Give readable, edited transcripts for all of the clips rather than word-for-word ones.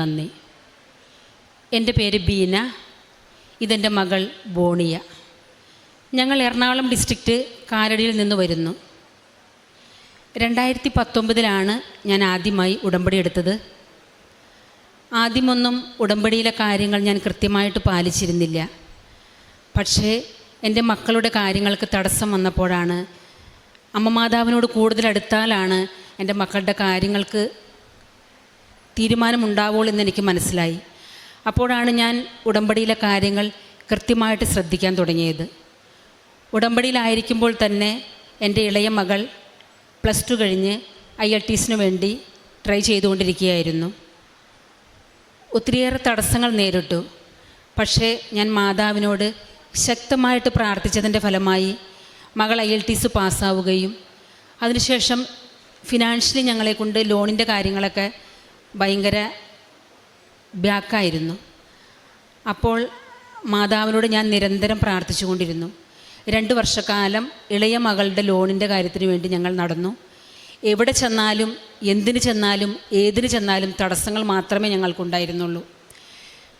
നന്ദി. എൻ്റെ പേര് ബീന, ഇതെൻ്റെ മകൾ ബോണിയ. ഞങ്ങൾ എറണാകുളം ഡിസ്ട്രിക്റ്റ് കാലടിയിൽ നിന്ന് വരുന്നു. 2019 ഞാൻ ആദ്യമായി ഉടമ്പടി എടുത്തത്. ആദ്യമൊന്നും ഉടമ്പടിയിലെ കാര്യങ്ങൾ ഞാൻ കൃത്യമായിട്ട് പാലിച്ചിരുന്നില്ല. പക്ഷേ എൻ്റെ മക്കളുടെ കാര്യങ്ങൾക്ക് തടസ്സം വന്നപ്പോഴാണ്, അമ്മ മാതാവിനോട് കൂടുതൽ അടുത്താലാണ് എൻ്റെ മക്കളുടെ കാര്യങ്ങൾക്ക് തീരുമാനമുണ്ടാവുള്ളൂ എന്നെനിക്ക് മനസ്സിലായി. അപ്പോഴാണ് ഞാൻ ഉടമ്പടിയിലെ കാര്യങ്ങൾ കൃത്യമായിട്ട് ശ്രദ്ധിക്കാൻ തുടങ്ങിയത്. ഉടമ്പടിയിലായിരിക്കുമ്പോൾ തന്നെ എൻ്റെ ഇളയ മകൾ +2 കഴിഞ്ഞ് IELTS വേണ്ടി ട്രൈ ചെയ്തുകൊണ്ടിരിക്കുകയായിരുന്നു. ഒത്തിരിയേറെ തടസ്സങ്ങൾ നേരിട്ടു. പക്ഷേ ഞാൻ മാതാവിനോട് ശക്തമായിട്ട് പ്രാർത്ഥിച്ചതിൻ്റെ ഫലമായി മകൾ IELTS പാസ്സാവുകയും അതിനുശേഷം ഫിനാൻഷ്യലി ഞങ്ങളെക്കൊണ്ട് ലോണിൻ്റെ കാര്യങ്ങളൊക്കെ ഭയങ്കര ബാക്കായിരുന്നു. അപ്പോൾ മാതാവിനോട് ഞാൻ നിരന്തരം പ്രാർത്ഥിച്ചു കൊണ്ടിരുന്നു. 2 വർഷക്കാലം ഇളയ മകളുടെ ലോണിൻ്റെ കാര്യത്തിന് വേണ്ടി ഞങ്ങൾ നടന്നു. എവിടെ ചെന്നാലും, എന്തിന് ചെന്നാലും, ഏതിന് ചെന്നാലും തടസ്സങ്ങൾ മാത്രമേ ഞങ്ങൾക്കുണ്ടായിരുന്നുള്ളൂ.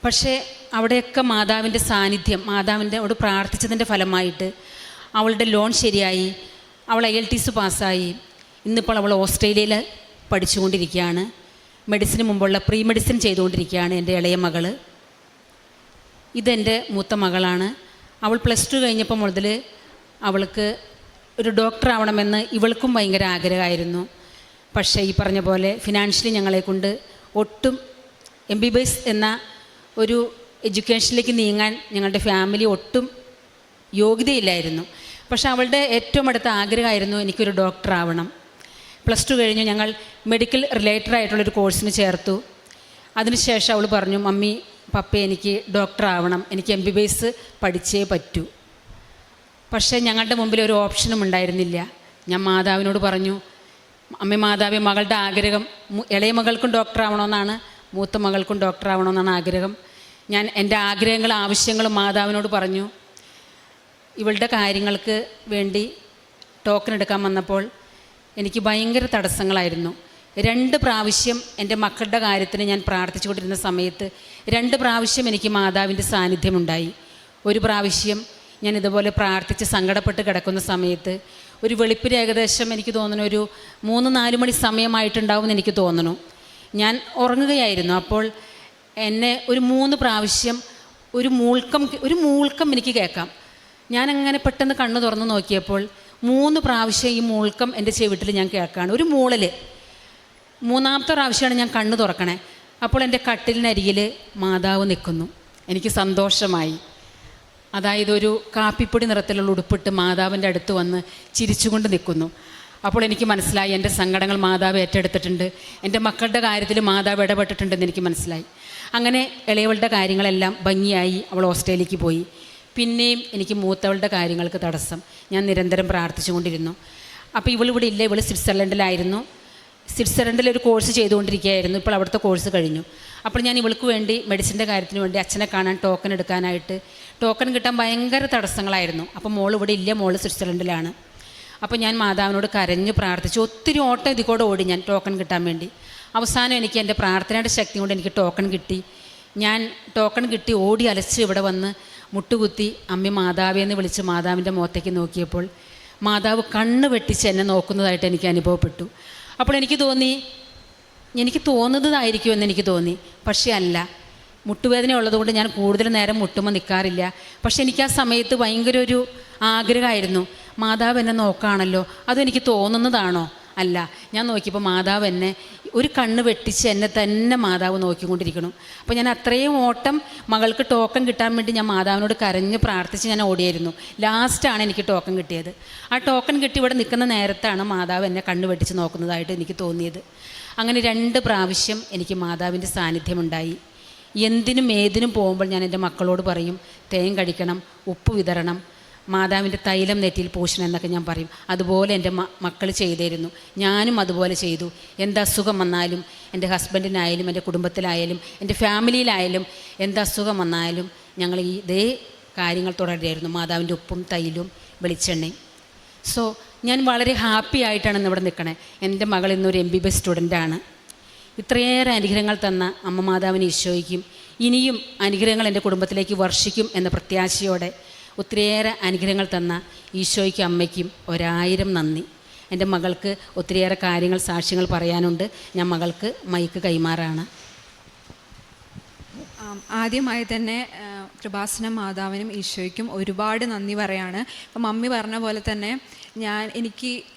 പക്ഷേ അവിടെയൊക്കെ മാതാവിൻ്റെ സാന്നിധ്യം, മാതാവിനോട് പ്രാർത്ഥിച്ചതിൻ്റെ ഫലമായിട്ട് അവളുടെ ലോൺ ശരിയായി, അവൾ IELTS പാസ്സായി. ഇന്നിപ്പോൾ അവൾ ഓസ്ട്രേലിയയിൽ പഠിച്ചുകൊണ്ടിരിക്കുകയാണ്. മെഡിസിന് മുമ്പുള്ള പ്രീ മെഡിസിൻ ചെയ്തുകൊണ്ടിരിക്കുകയാണ് എൻ്റെ ഇളയ മകൾ. ഇതെൻ്റെ മൂത്ത മകളാണ്. അവൾ +2 കഴിഞ്ഞപ്പോൾ മുതൽ അവൾക്ക് ഒരു ഡോക്ടർ ആവണമെന്ന് ഇവൾക്കും ഭയങ്കര ആഗ്രഹമായിരുന്നു. പക്ഷേ ഈ പറഞ്ഞ പോലെ ഫിനാൻഷ്യലി ഞങ്ങളെക്കൊണ്ട് ഒട്ടും MBBS എന്ന ഒരു എഡ്യൂക്കേഷനിലേക്ക് നീങ്ങാൻ ഞങ്ങളുടെ ഫാമിലി ഒട്ടും യോഗ്യതയില്ലായിരുന്നു. പക്ഷേ അവളുടെ ഏറ്റവും അടുത്ത ആഗ്രഹമായിരുന്നു എനിക്കൊരു ഡോക്ടർ ആവണം. +2 കഴിഞ്ഞ് ഞങ്ങൾ മെഡിക്കൽ റിലേറ്റഡ് ആയിട്ടുള്ളൊരു കോഴ്സിന് ചേർത്തു. അതിനുശേഷം അവൾ പറഞ്ഞു, മമ്മി പപ്പ എനിക്ക് ഡോക്ടർ ആവണം, എനിക്ക് MBBS പഠിച്ചേ പറ്റൂ. പക്ഷേ ഞങ്ങളുടെ മുമ്പിൽ ഒരു ഓപ്ഷനും ഉണ്ടായിരുന്നില്ല. ഞാൻ മാതാവിനോട് പറഞ്ഞു, അമ്മ മാതാവേ, മകളുടെ ആഗ്രഹം ഇളയ മകൾക്കും ഡോക്ടർ ആവണമെന്നാണ്, മൂത്ത മകൾക്കും ഡോക്ടർ ആവണമെന്നാണ് ആഗ്രഹം. ഞാൻ എൻ്റെ ആഗ്രഹങ്ങളും ആവശ്യങ്ങളും മാതാവിനോട് പറഞ്ഞു. ഇവളുടെ കാര്യങ്ങൾക്ക് വേണ്ടി ടോക്കൺ എടുക്കാൻ വന്നപ്പോൾ എനിക്ക് ഭയങ്കര തടസ്സങ്ങളായിരുന്നു. 2 പ്രാവശ്യം എൻ്റെ മക്കളുടെ കാര്യത്തിന് ഞാൻ പ്രാർത്ഥിച്ചു കൊണ്ടിരുന്ന സമയത്ത് 2 പ്രാവശ്യം എനിക്ക് മാതാവിൻ്റെ സാന്നിധ്യമുണ്ടായി. ഒരു പ്രാവശ്യം ഞാൻ ഇതുപോലെ പ്രാർത്ഥിച്ച് സങ്കടപ്പെട്ട് കിടക്കുന്ന സമയത്ത് ഒരു വെളുപ്പിന് ഏകദേശം എനിക്ക് തോന്നുന്നു ഒരു 3-4 മണി സമയമായിട്ടുണ്ടാവും എന്ന് എനിക്ക് തോന്നുന്നു. ഞാൻ ഉറങ്ങുകയായിരുന്നു. അപ്പോൾ എന്നെ ഒരു 3 പ്രാവശ്യം ഒരു മൂൾക്കം എനിക്ക് കേൾക്കാം. ഞാനങ്ങനെ പെട്ടെന്ന് കണ്ണ് തുറന്ന് നോക്കിയപ്പോൾ 3 പ്രാവശ്യം ഈ മൂൾക്കം എൻ്റെ ചെവിട്ടിൽ ഞാൻ കേൾക്കുകയാണ്, ഒരു മൂളൽ. 3-ാമത്തെ പ്രാവശ്യമാണ് ഞാൻ കണ്ണ് തുറക്കണേ. അപ്പോൾ എൻ്റെ കട്ടിലിനരികിൽ മാതാവ് നിൽക്കുന്നു. എനിക്ക് സന്തോഷമായി. അതായത് ഒരു കാപ്പിപ്പൊടി നിറത്തിലുള്ള ഉടുപ്പിട്ട് മാതാവിൻ്റെ അടുത്ത് വന്ന് ചിരിച്ചുകൊണ്ട് നിൽക്കുന്നു. അപ്പോൾ എനിക്ക് മനസ്സിലായി, എൻ്റെ സങ്കടങ്ങൾ മാതാവ് ഏറ്റെടുത്തിട്ടുണ്ട്, എൻ്റെ മക്കളുടെ കാര്യത്തിൽ മാതാവ് ഇടപെട്ടിട്ടുണ്ടെന്ന് എനിക്ക് മനസ്സിലായി. അങ്ങനെ ഇളയവളുടെ കാര്യങ്ങളെല്ലാം ഭംഗിയായി അവൾ ഓസ്ട്രേലിയക്ക് പോയി. പിന്നെയും എനിക്ക് മൂത്തവളുടെ കാര്യങ്ങൾക്ക് തടസ്സം. ഞാൻ നിരന്തരം പ്രാർത്ഥിച്ചുകൊണ്ടിരുന്നു. അപ്പോൾ ഇവളിവിടെ ഇല്ല, ഇവൾ സ്വിറ്റ്സർലൻഡിലായിരുന്നു. സ്വിറ്റ്സർലൻഡിലൊരു കോഴ്സ് ചെയ്തുകൊണ്ടിരിക്കുകയായിരുന്നു. ഇപ്പോൾ അവിടുത്തെ കോഴ്സ് കഴിഞ്ഞു. അപ്പോൾ ഞാൻ ഇവൾക്ക് വേണ്ടി മെഡിസിൻ്റെ കാര്യത്തിന് വേണ്ടി അച്ഛനെ കാണാൻ ടോക്കൺ എടുക്കാനായിട്ട്, ടോക്കൺ കിട്ടാൻ ഭയങ്കര തടസ്സങ്ങളായിരുന്നു. അപ്പോൾ മോൾ ഇവിടെ ഇല്ല, മോൾ സ്വിറ്റ്സർലൻഡിലാണ്. അപ്പോൾ ഞാൻ മാതാവിനോട് കരഞ്ഞ് പ്രാർത്ഥിച്ചു. ഒത്തിരി ഓട്ടം ഇതിക്കൂടെ ഓടി ഞാൻ ടോക്കൺ കിട്ടാൻ വേണ്ടി. അവസാനം എനിക്ക് എൻ്റെ പ്രാർത്ഥനയുടെ ശക്തി കൊണ്ട് എനിക്ക് ടോക്കൺ കിട്ടി. ഞാൻ ടോക്കൺ കിട്ടി ഓടി അലച്ച് ഇവിടെ വന്ന് മുട്ടുകുത്തി അമ്മ മാതാവേ എന്ന് വിളിച്ച് മാതാവിൻ്റെ മുഖത്തേക്ക് നോക്കിയപ്പോൾ മാതാവ് കണ്ണ് വെട്ടിച്ച് എന്നെ നോക്കുന്നതായിട്ട് എനിക്ക് അനുഭവപ്പെട്ടു. അപ്പോൾ എനിക്ക് തോന്നി, എനിക്ക് തോന്നുന്നതായിരിക്കുമെന്ന് എനിക്ക് തോന്നി. പക്ഷേ അല്ല, മുട്ടുവേദന ഉള്ളതുകൊണ്ട് ഞാൻ കൂടുതൽ നേരം മുട്ടുമ്പോൾ നിൽക്കാറില്ല. പക്ഷെ എനിക്ക് ആ സമയത്ത് ഭയങ്കര ഒരു ആഗ്രഹമായിരുന്നു, മാതാവ് എന്നെ നോക്കുകയാണല്ലോ, അതെനിക്ക് തോന്നുന്നതാണോ? അല്ല, ഞാൻ നോക്കിയപ്പോൾ മാതാവ് എന്നെ ഒരു കണ്ണ് വെട്ടിച്ച് എന്നെ തന്നെ മാതാവ് നോക്കിക്കൊണ്ടിരിക്കണം. അപ്പോൾ ഞാൻ അത്രയും ഓട്ടം മകൾക്ക് ടോക്കൺ കിട്ടാൻ വേണ്ടി ഞാൻ മാതാവിനോട് കരഞ്ഞ് പ്രാർത്ഥിച്ച് ഞാൻ ഓടിയായിരുന്നു. ലാസ്റ്റാണ് എനിക്ക് ടോക്കൺ കിട്ടിയത്. ആ ടോക്കൺ കിട്ടി ഇവിടെ നിൽക്കുന്ന നേരത്താണ് മാതാവ് എന്നെ കണ്ണ് വെട്ടിച്ച് നോക്കുന്നതായിട്ട് എനിക്ക് തോന്നിയത്. അങ്ങനെ 2 പ്രാവശ്യം എനിക്ക് മാതാവിൻ്റെ സാന്നിധ്യമുണ്ടായി. എന്തിനും ഏതിനും പോകുമ്പോൾ ഞാൻ എൻ്റെ മക്കളോട് പറയും, തേൻ കഴിക്കണം, ഉപ്പ് വിതറണം, മാതാവിൻ്റെ തൈലം നെറ്റിയിൽ പൂശണം എന്നൊക്കെ ഞാൻ പറയും. അതുപോലെ എൻ്റെ മക്കൾ ചെയ്തിരുന്നു. ഞാനും അതുപോലെ ചെയ്തു. എന്തസുഖം വന്നാലും, എൻ്റെ ഹസ്ബൻഡിനായാലും എൻ്റെ കുടുംബത്തിലായാലും എൻ്റെ ഫാമിലിയിലായാലും എന്തസുഖം വന്നാലും ഞങ്ങൾ ഇതേ കാര്യങ്ങൾ തുടരുകയായിരുന്നു, മാതാവിൻ്റെ ഉപ്പും തൈലും വെളിച്ചെണ്ണയും. സോ ഞാൻ വളരെ ഹാപ്പി ആയിട്ടാണ് ഇവിടെ നിൽക്കണേ. എൻ്റെ മകൾ ഇന്നൊരു MBBS സ്റ്റുഡൻ്റാണ്. ഇത്രയേറെ അനുഗ്രഹങ്ങൾ തന്ന അമ്മ മാതാവിന് ഈശോയ്ക്കും ഇനിയും അനുഗ്രഹങ്ങൾ എൻ്റെ കുടുംബത്തിലേക്ക് വർഷിക്കും എന്ന പ്രത്യാശയോടെ ഒത്തിരിയേറെ അനുഗ്രഹങ്ങൾ തന്ന ഈശോയ്ക്കും അമ്മയ്ക്കും 1000 നന്ദി. എൻ്റെ മകൾക്ക് ഒത്തിരിയേറെ കാര്യങ്ങൾ സാക്ഷ്യങ്ങൾ പറയാനുണ്ട്. ഞാൻ മകൾക്ക് മൈക്ക് കൈമാറാണ്. ആദ്യമായി തന്നെ കൃപാസന മാതാവിനും ഈശോയ്ക്കും ഒരുപാട് നന്ദി പറയാണ്. ഇപ്പം മമ്മി പറഞ്ഞ പോലെ തന്നെ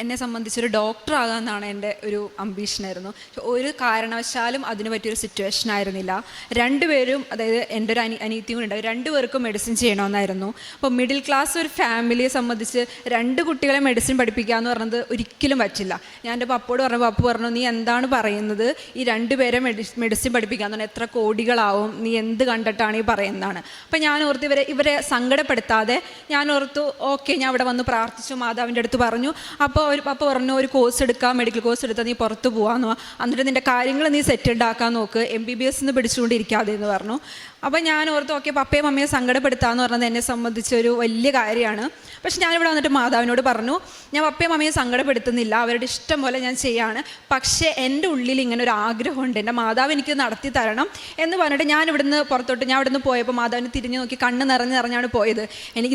എന്നെ സംബന്ധിച്ചൊരു ഡോക്ടറാകാമെന്നാണ് എൻ്റെ ഒരു അംബീഷനായിരുന്നു. ഒരു കാരണവശാലും അതിന് പറ്റിയൊരു സിറ്റുവേഷൻ ആയിരുന്നില്ല. രണ്ടുപേരും, അതായത് എൻ്റെ ഒരു അനിയത്തിയും കൂടെ ഉണ്ട്, രണ്ടുപേർക്കും മെഡിസിൻ ചെയ്യണമെന്നായിരുന്നു. അപ്പോൾ മിഡിൽ ക്ലാസ് ഒരു ഫാമിലിയെ സംബന്ധിച്ച് 2 കുട്ടികളെ മെഡിസിൻ പഠിപ്പിക്കുക എന്ന് പറഞ്ഞത് ഒരിക്കലും പറ്റില്ല. ഞാൻ എൻ്റെ പപ്പോട് പറഞ്ഞപ്പോൾ പപ്പ പറഞ്ഞു, നീ എന്താണ് പറയുന്നത്, ഈ 2 പേരെ മെഡിസിൻ പഠിപ്പിക്കുക എന്ന് പറഞ്ഞാൽ എത്ര കോടികളാവും, നീ എന്ത് കണ്ടിട്ടാണ് ഈ പറയുന്നതാണ്. അപ്പം ഞാൻ ഓർത്ത് ഇവരെ സങ്കടപ്പെടുത്താതെ ഞാൻ ഓർത്തു ഓക്കെ, ഞാൻ ഇവിടെ വന്ന് പ്രാർത്ഥിച്ചു, മാതാവിൻ്റെ അടുത്ത് പറഞ്ഞു. അപ്പോൾ പപ്പ പറഞ്ഞു, ഒരു കോഴ്സ് എടുക്കാം, മെഡിക്കൽ കോഴ്സ് എടുത്താൽ നീ പുറത്ത് പോകാമെന്നോ, എന്നിട്ട് നിൻ്റെ കാര്യങ്ങൾ നീ സെറ്റിൽഡ് ആക്കാൻ നോക്ക്, MBBS പിടിച്ചുകൊണ്ടിരിക്കാതെ എന്ന് പറഞ്ഞു. അപ്പോൾ ഞാൻ ഓർത്തു ഓക്കെ, പപ്പയും മമ്മിയെ സങ്കടപ്പെടുത്താമെന്ന് പറഞ്ഞത് എന്നെ സംബന്ധിച്ചൊരു വലിയ കാര്യമാണ്. പക്ഷെ ഞാനിവിടെ വന്നിട്ട് മാതാവിനോട് പറഞ്ഞു, ഞാൻ പപ്പയും മമ്മിയെ സങ്കടപ്പെടുത്തുന്നില്ല, അവരുടെ ഇഷ്ടം പോലെ ഞാൻ ചെയ്യാണ്. പക്ഷേ എൻ്റെ ഉള്ളിൽ ഇങ്ങനെ ഒരു ആഗ്രഹമുണ്ട്, എൻ്റെ മാതാവ് എനിക്ക് നടത്തി തരണം എന്ന് പറഞ്ഞിട്ട് ഞാൻ ഇവിടുന്ന് പോയപ്പോൾ മാതാവിനെ തിരിഞ്ഞു നോക്കി കണ്ണ് നിറഞ്ഞാണ് പോയത്.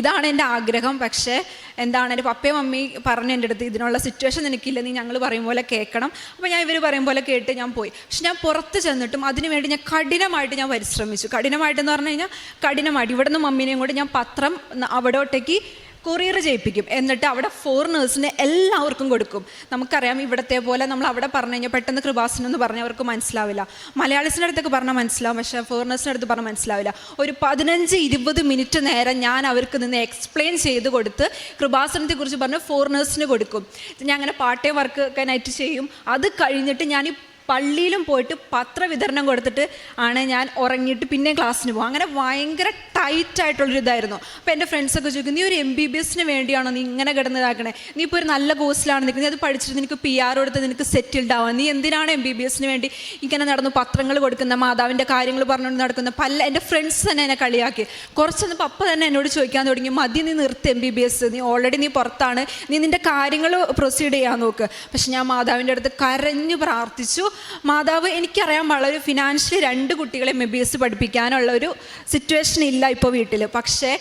ഇതാണ് എൻ്റെ ആഗ്രഹം. പക്ഷേ എന്താണ്, എൻ്റെ പപ്പയും മമ്മി പറഞ്ഞു എൻ്റെ അടുത്ത്, ഇതിനുള്ള സിറ്റുവേഷൻ എനിക്കില്ല, നീ ഞങ്ങൾ പറയും പോലെ കേൾക്കണം. അപ്പോൾ ഞാൻ ഇവർ പറയും പോലെ കേട്ട് ഞാൻ പോയി. പക്ഷെ ഞാൻ പുറത്ത് ചെന്നിട്ടും അതിനുവേണ്ടി ഞാൻ കഠിനമായിട്ട് ഞാൻ പരിശ്രമിച്ചു. കഠിനമായിട്ടെന്ന് പറഞ്ഞു കഴിഞ്ഞാൽ കഠിനമായിട്ട് ഇവിടെ നിന്ന് മമ്മീനെയും കൂടി ഞാൻ പത്രം അവിടോട്ടേക്ക് കൊറിയർ ചെയ്യിപ്പിക്കും. എന്നിട്ട് അവിടെ ഫോറിനേഴ്സിന് എല്ലാവർക്കും കൊടുക്കും. നമുക്കറിയാം ഇവിടത്തെ പോലെ നമ്മൾ അവിടെ പറഞ്ഞു കഴിഞ്ഞാൽ പെട്ടെന്ന് കൃപാസനം എന്ന് പറഞ്ഞാൽ അവർക്ക് മനസ്സിലാവില്ല. മലയാളീസിൻ്റെ അടുത്തൊക്കെ പറഞ്ഞാൽ മനസ്സിലാവും, പക്ഷേ ഫോറിനേഴ്സിൻ്റെ അടുത്ത് പറഞ്ഞാൽ മനസ്സിലാവില്ല. ഒരു 15-20 മിനിറ്റ് നേരം ഞാൻ അവർക്ക് നിന്ന് എക്സ്പ്ലെയിൻ ചെയ്ത് കൊടുത്ത് കൃപാസനത്തെക്കുറിച്ച് പറഞ്ഞ് ഫോറിനേഴ്സിന് കൊടുക്കും. ഞാൻ അങ്ങനെ പാർട്ട് ടൈം വർക്ക് ഒക്കെ നൈറ്റ് ചെയ്യും. അത് കഴിഞ്ഞിട്ട് ഞാൻ പള്ളിയിലും പോയിട്ട് പത്രവിതരണം കൊടുത്തിട്ട് ആണ് ഞാൻ ഉറങ്ങിയിട്ട് പിന്നെ ക്ലാസ്സിന് പോകും. അങ്ങനെ ഭയങ്കര ടൈറ്റായിട്ടുള്ളൊരു ഇതായിരുന്നു. അപ്പോൾ എൻ്റെ ഫ്രണ്ട്സൊക്കെ ചോദിക്കും, നീ ഒരു MBBS വേണ്ടിയാണോ നീ ഇങ്ങനെ കിടന്നതാക്കണേ, നീ ഇപ്പോൾ ഒരു നല്ല കോഴ്സിലാണ് നിൽക്കുന്നത്, നീ അത് പഠിച്ചിട്ട് നിനക്ക് PR കൊടുത്ത് നിനക്ക് സെറ്റിൽഡ് ആവാം, നീ എന്തിനാണ് MBBS വേണ്ടി ഇങ്ങനെ നടന്നു പത്രങ്ങൾ കൊടുക്കുന്ന, മാതാവിൻ്റെ കാര്യങ്ങൾ പറഞ്ഞുകൊണ്ട് നടക്കുന്ന എൻ്റെ ഫ്രണ്ട്സ് തന്നെ എന്നെ കളിയാക്കി. കുറച്ചൊന്ന് പപ്പ തന്നെ എന്നോട് ചോദിക്കാൻ തുടങ്ങി, മതി നീ നിർത്ത് MBBS, നീ ഓൾറെഡി നീ പുറത്താണ്, നീ നിൻ്റെ കാര്യങ്ങൾ പ്രൊസീഡ് ചെയ്യാൻ നോക്ക്. പക്ഷെ ഞാൻ മാതാവിൻ്റെ അടുത്ത് കരഞ്ഞു പ്രാർത്ഥിച്ചു. മാതാവ്, എനിക്കറിയാൻ വളരെ ഫിനാൻഷ്യലി 2 കുട്ടികളെ MBBS പഠിപ്പിക്കാനുള്ള ഒരു സിറ്റുവേഷൻ ഇല്ല ഇപ്പോൾ വീട്ടിൽ. പക്ഷേ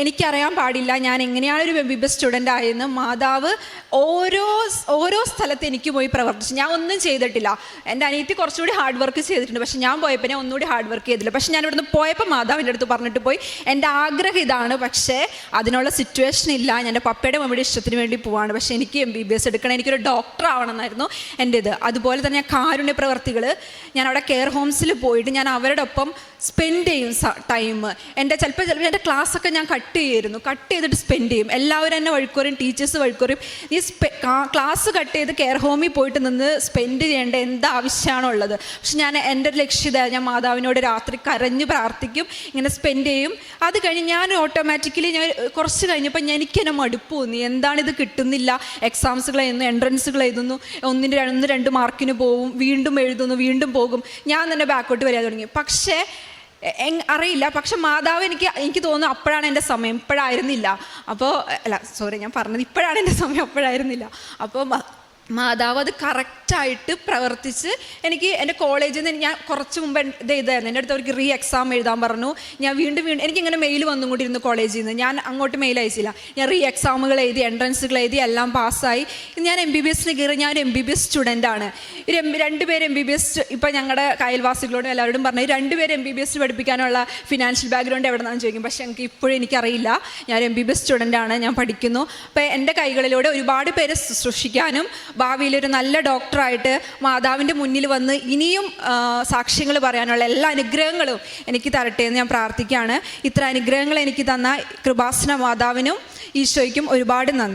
എനിക്കറിയാൻ പാടില്ല ഞാൻ എങ്ങനെയാണ് ഒരു MBBS സ്റ്റുഡൻ്റ് ആയെന്ന്. മാതാവ് ഓരോ സ്ഥലത്ത് എനിക്ക് പോയി പ്രവർത്തിച്ചു. ഞാൻ ഒന്നും ചെയ്തിട്ടില്ല. എൻ്റെ അനിയത്തി കുറച്ചുകൂടി ഹാർഡ് വർക്ക് ചെയ്തിട്ടുണ്ട്, പക്ഷെ ഞാൻ പോയപ്പോൾ ഞാൻ ഒന്നുകൂടി ഹാർഡ് വർക്ക് ചെയ്തില്ല. പക്ഷെ ഞാൻ ഇവിടുന്ന് പോയപ്പോൾ മാതാവിൻ്റെ അടുത്ത് പറഞ്ഞിട്ട് പോയി, എൻ്റെ ആഗ്രഹം ഇതാണ്, പക്ഷേ അതിനുള്ള സിറ്റുവേഷൻ ഇല്ല, ഞാൻ എൻ്റെ പപ്പയുടെ മമ്മിയുടെ ഇഷ്ടത്തിന് വേണ്ടി പോവാണ്, പക്ഷേ എനിക്ക് MBBS എടുക്കണം, എനിക്കൊരു ഡോക്ടർ ആവണം എന്നായിരുന്നു എൻ്റെ ഇത്. അതുപോലെ തന്നെ ഞാൻ കാരുണ്യ പ്രവർത്തികൾ, ഞാൻ അവിടെ കെയർ ഹോംസിൽ പോയിട്ട് ഞാൻ അവരുടെ ഒപ്പം സ്പെൻഡ് ചെയ്യും ടൈം. ചിലപ്പോൾ എൻ്റെ ക്ലാസ്സൊക്കെ ഞാൻ കട്ട് ചെയ്തിട്ട് സ്പെൻഡ് ചെയ്യും. എല്ലാവരും എന്നെ വഴിക്കുറയും, ടീച്ചേഴ്സ് വഴിക്കുറയും, നീ ക്ലാസ് കട്ട് ചെയ്ത് കെയർ ഹോമിൽ പോയിട്ട് നിന്ന് സ്പെൻഡ് ചെയ്യേണ്ട എന്താവശ്യമാണോ ഉള്ളത്. പക്ഷെ എൻ്റെ ഒരു ലക്ഷ്യത, ഞാൻ മാതാവിനോട് രാത്രി കരഞ്ഞ് പ്രാർത്ഥിക്കും, ഇങ്ങനെ സ്പെൻഡ് ചെയ്യും. അത് കഴിഞ്ഞ് ഞാൻ ഓട്ടോമാറ്റിക്കലി ഞാൻ കുറച്ച് കഴിഞ്ഞപ്പോൾ എനിക്ക് എന്നെ മടുപ്പ് തോന്നി, എന്താണിത് കിട്ടുന്നില്ല, എക്സാംസുകൾ എഴുതുന്നു, എൻട്രൻസുകൾ എഴുതുന്നു, 1-2 മാർക്കിന് പോവും, വീണ്ടും എഴുതുന്നു, വീണ്ടും പോകും, ഞാൻ തന്നെ ബാക്കോട്ട് വരാൻ തുടങ്ങി. പക്ഷേ അറിയില്ല, പക്ഷെ മാതാവ് എനിക്ക് തോന്നുന്നു അപ്പോഴാണ് എൻ്റെ സമയം, ഇപ്പോഴായിരുന്നില്ല. ഞാൻ പറഞ്ഞത് ഇപ്പോഴാണ് എൻ്റെ സമയം, അപ്പോഴായിരുന്നില്ല. അപ്പോൾ മാതാവ് അത് കറക്റ്റായിട്ട് പ്രവർത്തിച്ച് എനിക്ക് എൻ്റെ കോളേജിൽ നിന്ന്, ഞാൻ കുറച്ച് മുമ്പ് ഇതായിരുന്നു, എൻ്റെ അടുത്ത് അവർക്ക് എക്സാം എഴുതാൻ പറഞ്ഞു. ഞാൻ വീണ്ടും എനിക്കിങ്ങനെ മെയിൽ വന്നുകൊണ്ടിരുന്നു കോളേജിൽ നിന്ന്. ഞാൻ അങ്ങോട്ട് മെയിൽ അയച്ചില്ല, ഞാൻ എക്സാമുകൾ എഴുതി, എൻട്രൻസുകൾ എഴുതി, എല്ലാം പാസ്സായി. ഞാൻ MBBS കയറി. ഞാൻ ഒരു MBBS സ്റ്റുഡൻ്റാണ്. 2 പേര് MBBS, ഇപ്പോൾ ഞങ്ങളുടെ അയൽവാസികളോടും എല്ലാവരോടും പറഞ്ഞു, 2 പേര് MBBS പഠിപ്പിക്കാനുള്ള ഫിനാൻഷ്യൽ ബാക്ക്ഗ്രൗണ്ട് എവിടെ നിന്നാണെന്ന് ചോദിക്കും. പക്ഷേ എനിക്കറിയില്ല, ഞാൻ MBBS സ്റ്റുഡൻ്റാണ്, ഞാൻ പഠിക്കുന്നു. അപ്പോൾ എൻ്റെ കൈകളിലൂടെ ഒരുപാട് പേരെ ശുശ്രൂഷിക്കാനും ഭാവിയിലൊരു നല്ല ഡോക്ടറായിട്ട് മാതാവിൻ്റെ മുന്നിൽ വന്ന് ഇനിയും സാക്ഷ്യങ്ങൾ പറയാനുള്ള എല്ലാ അനുഗ്രഹങ്ങളും എനിക്ക് തരട്ടെ എന്ന് ഞാൻ പ്രാർത്ഥിക്കുകയാണ്. ഇത്ര അനുഗ്രഹങ്ങൾ എനിക്ക് തന്ന കൃപാസന മാതാവിനും ഈശോയ്ക്കും ഒരുപാട് നന്ദി.